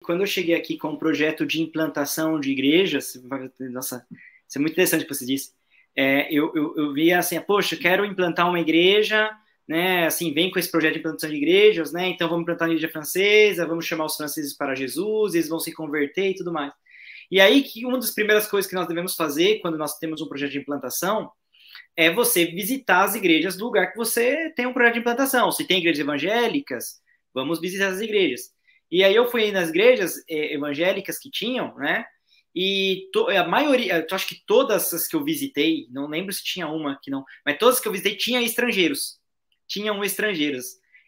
quando eu cheguei aqui com um projeto de implantação de igrejas, nossa, isso é muito interessante o que você disse, eu via assim, poxa, eu quero implantar uma igreja, né, assim, vem com esse projeto de implantação de igrejas, né, então vamos implantar uma igreja francesa, vamos chamar os franceses para Jesus, eles vão se converter e tudo mais. E aí, que uma das primeiras coisas que nós devemos fazer quando nós temos um projeto de implantação é você visitar as igrejas do lugar que você tem um projeto de implantação. Se tem igrejas evangélicas, vamos visitar as igrejas. E aí eu fui nas igrejas evangélicas que tinham, né? E a maioria, eu acho que todas as que eu visitei, não lembro se tinha uma que não, mas todas que eu visitei tinham estrangeiros. Tinham estrangeiros.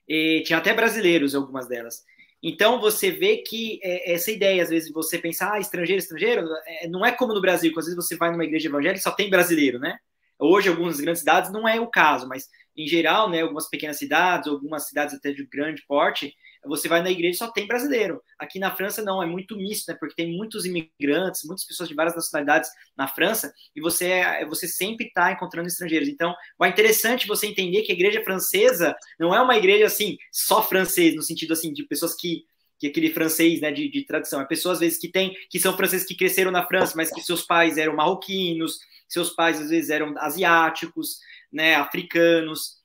E tinha até brasileiros em algumas delas. Então, você vê que essa ideia, às vezes, você pensar, estrangeiro, não é como no Brasil, que às vezes você vai numa igreja evangélica e só tem brasileiro, né? Hoje, algumas grandes cidades não é o caso, mas, em geral, né, algumas pequenas cidades, algumas cidades até de grande porte, você vai na igreja e só tem brasileiro. Aqui na França, não, é muito misto, né? Porque tem muitos imigrantes, muitas pessoas de várias nacionalidades na França, e você sempre está encontrando estrangeiros. Então, é interessante você entender que a igreja francesa não é uma igreja, assim, só francês, no sentido, assim, de pessoas que aquele francês, né, de tradição. É pessoas, às vezes, que são franceses que cresceram na França, mas que seus pais eram marroquinos, seus pais, às vezes, eram asiáticos, né, africanos,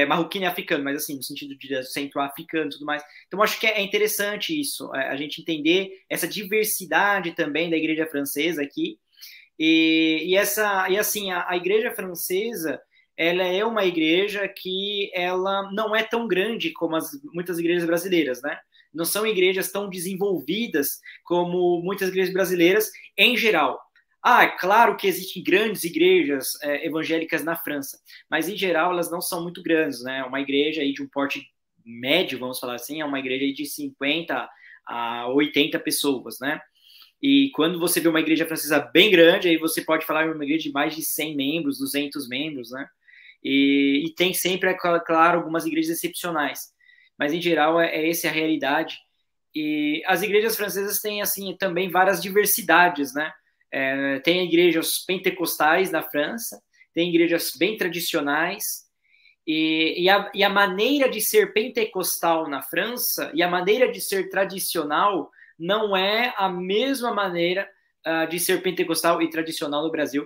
marroquino e africano, mas assim, no sentido de centro-africano e tudo mais. Então, acho que é interessante isso, a gente entender essa diversidade também da igreja francesa aqui. E assim, a igreja francesa, ela é uma igreja que ela não é tão grande como muitas igrejas brasileiras, né? Não são igrejas tão desenvolvidas como muitas igrejas brasileiras em geral. É claro que existem grandes igrejas evangélicas na França, mas em geral elas não são muito grandes, né? Uma igreja aí de um porte médio, vamos falar assim, é uma igreja aí de 50 a 80 pessoas, né? E quando você vê uma igreja francesa bem grande, aí você pode falar de uma igreja de mais de 100 membros, 200 membros, né? E tem sempre, claro, algumas igrejas excepcionais, mas em geral essa a realidade. E as igrejas francesas têm, assim, também várias diversidades, né? Tem igrejas pentecostais na França, tem igrejas bem tradicionais, e a maneira de ser pentecostal na França e a maneira de ser tradicional não é a mesma maneira de ser pentecostal e tradicional no Brasil.